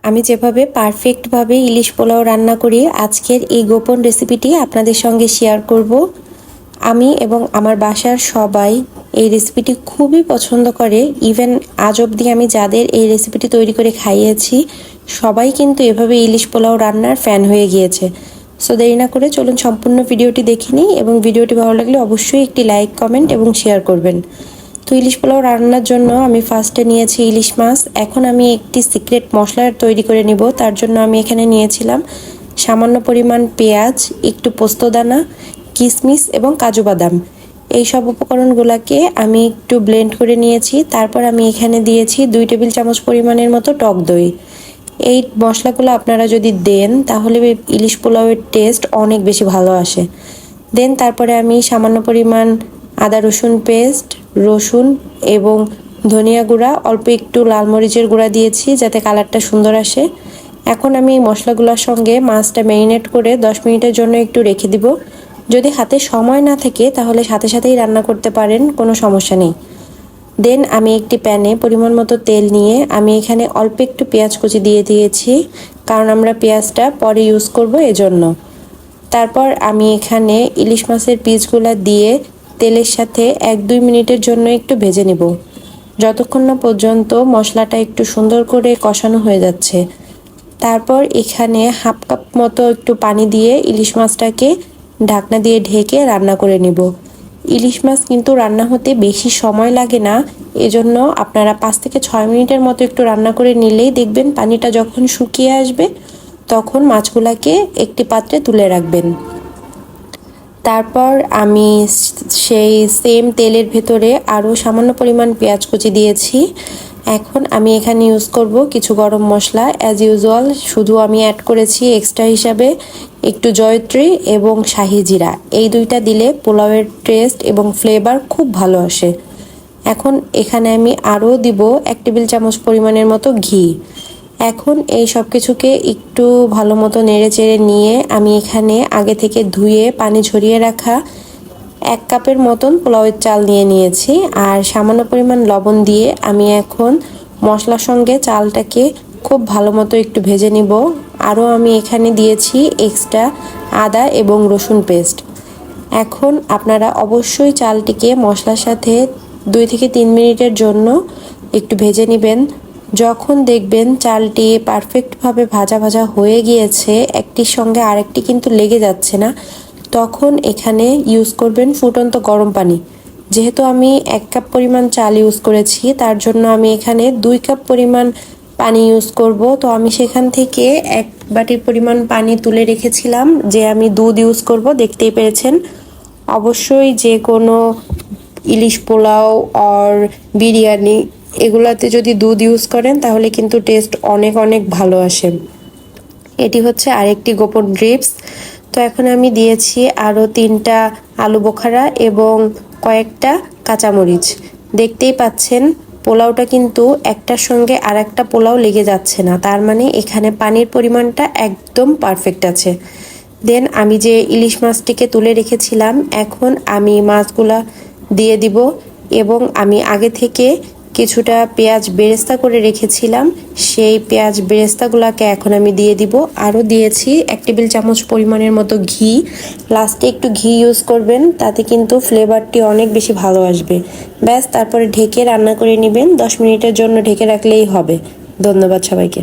আমি যেভাবে পারফেক্টভাবে ইলিশ পোলাও রান্না করি আজকের এই গোপন রেসিপিটি আপনাদের সঙ্গে শেয়ার করব। আমি এবং আমার বাসার সবাই এই রেসিপিটি খুবই পছন্দ করে। ইভেন আজ অবধি আমি যাদের এই রেসিপিটি তৈরি করে খাইয়েছি সবাই কিন্তু এভাবে ইলিশ পোলাও রান্নার ফ্যান হয়ে গিয়েছে। সো দেরি না করে চলুন সম্পূর্ণ ভিডিওটি দেখে নিই, এবং ভিডিওটি ভালো লাগলে অবশ্যই একটি লাইক, কমেন্ট এবং শেয়ার করবেন। তো ইলিশ পোলাও রান্নার জন্য আমি ফার্স্টে নিয়েছি ইলিশ মাছ। এখন আমি একটি সিক্রেট মশলা তৈরি করে নিব। তার জন্য আমি এখানে নিয়েছিলাম সামান্য পরিমাণ পেঁয়াজ, একটু পোস্তদানা, কিশমিশ এবং কাজু বাদাম। এই সব উপকরণগুলোকে আমি একটু ব্লেন্ড করে নিয়েছি। তারপর আমি এখানে দিয়েছি 2 টেবিল চামচ পরিমাণের মতো টক দই। এই মশলাগুলো আপনারা যদি দেন তাহলে ইলিশ পোলাওয়ের টেস্ট অনেক বেশি ভালো আসে। দেন তারপরে আমি সামান্য পরিমাণ আদা রসুন পেস্ট, রসুন এবং ধনিয়া গুঁড়া, অল্প একটু লাল মরিচের গুঁড়া দিয়েছি যাতে কালারটা সুন্দর আসে। এখন আমি এই মশলাগুলোর সঙ্গে মাছটা ম্যারিনেট করে 10 মিনিটের জন্য একটু রেখে দিব। যদি হাতে সময় না থাকে তাহলে সাথে সাথেই রান্না করতে পারেন, কোনো সমস্যা নেই। দেন আমি একটি প্যানে পরিমাণ মতো তেল নিয়ে আমি এখানে অল্প একটু পেঁয়াজ কুচি দিয়ে দিয়েছি, কারণ আমরা পেঁয়াজটা পরে ইউজ করব এজন্য। তারপর আমি এখানে ইলিশ মাছের পিসগুলো দিয়ে তেলের সাথে 1-2 মিনিটের জন্য একটু ভেজে নেব, যতক্ষণ না পর্যন্ত মশলাটা একটু সুন্দর করে কষানো হয়ে যাচ্ছে। তারপর এখানে হাফ কাপ মতো একটু পানি দিয়ে ইলিশ মাছটাকে ঢাকনা দিয়ে ঢেকে রান্না করে নেব। ইলিশ মাছ কিন্তু রান্না হতে বেশি সময় লাগে না, এজন্য আপনারা 5 থেকে 6 মিনিটের মতো একটু রান্না করে নিলেই দেখবেন পানিটা যখন শুকিয়ে আসবে তখন মাছগুলোকে একটি পাত্রে তুলে রাখবেন। তারপর আমি সেই সেম তেলের ভেতরে আরও সামান্য পরিমাণ পেঁয়াজ কুচি দিয়েছি। এখন আমি এখানে ইউজ করব কিছু গরম মশলা। অ্যাজ ইউজুয়াল শুধু আমি অ্যাড করেছি এক্সট্রা হিসাবে একটু জয়ত্রী এবং শাহি জিরা। এই দুইটা দিলে পোলাওয়ের টেস্ট এবং ফ্লেভার খুব ভালো আসে। এখন এখানে আমি আরও দিব 1 টেবিল চামচ পরিমাণের মতো ঘি। এখন এই সব কিছুকে একটু ভালো মতো নেড়ে চেড়ে নিয়ে আমি এখানে আগে থেকে ধুয়ে পানি ঝরিয়ে রাখা 1 কাপের মতন পোলাওয়ের চাল নিয়ে নিয়েছি, আর সামান্য পরিমাণ লবণ দিয়ে আমি এখন মশলার সঙ্গে চালটাকে খুব ভালো মতো একটু ভেজে নিব। আরও আমি এখানে দিয়েছি এক্সট্রা আদা এবং রসুন পেস্ট। এখন আপনারা অবশ্যই চালটিকে মশলার সাথে 2 থেকে 3 মিনিটের জন্য একটু ভেজে নেবেন। যখন দেখবেন চালটি পারফেক্টভাবে ভাজা ভাজা হয়ে গিয়েছে, একটির সঙ্গে আরেকটি কিন্তু লেগে যাচ্ছে না, তখন এখানে ইউজ করবেন ফুটন্ত গরম পানি। যেহেতু আমি 1 কাপ পরিমাণ চাল ইউজ করেছি তার জন্য আমি এখানে 2 কাপ পরিমাণ পানি ইউজ করব। তো আমি সেখান থেকে 1 বাটির পরিমাণ পানি তুলে রেখেছিলাম যে আমি দুধ ইউজ করব, দেখতেই পেরেছেন। অবশ্যই যে কোনো ইলিশ পোলাও আর বিরিয়ানি এগুলাতে যদি দুধ ইউজ করেন তাহলে কিন্তু টেস্ট অনেক অনেক ভালো আসে। এটি হচ্ছে আরেকটি গোপন টিপস। তো এখন আমি দিয়েছি আরও 3টা আলু বোখারা এবং কয়েকটা কাঁচামরিচ। দেখতেই পাচ্ছেন পোলাওটা কিন্তু একটার সঙ্গে আর একটা পোলাও লেগে যাচ্ছে না, তার মানে এখানে পানির পরিমাণটা একদম পারফেক্ট আছে। দেন আমি যে ইলিশ মাছটিকে তুলে রেখেছিলাম এখন আমি মাছগুলা দিয়ে দিব, এবং আমি আগে থেকে কিছুটা পেঁয়াজ বেরেস্তা করে রেখেছিলাম সেই পেঁয়াজ বেরেস্তাগুলোকে এখন আমি দিয়ে দিব। আরও দিয়েছি 1 টেবিল চামচ পরিমাণের মতো ঘি। লাস্টে একটু ঘি ইউজ করবেন, তাতে কিন্তু ফ্লেভারটি অনেক বেশি ভালো আসবে। ব্যাস, তারপরে ঢেকে রান্না করে নেবেন। 10 মিনিটের জন্য ঢেকে রাখলেই হবে। ধন্যবাদ সবাইকে।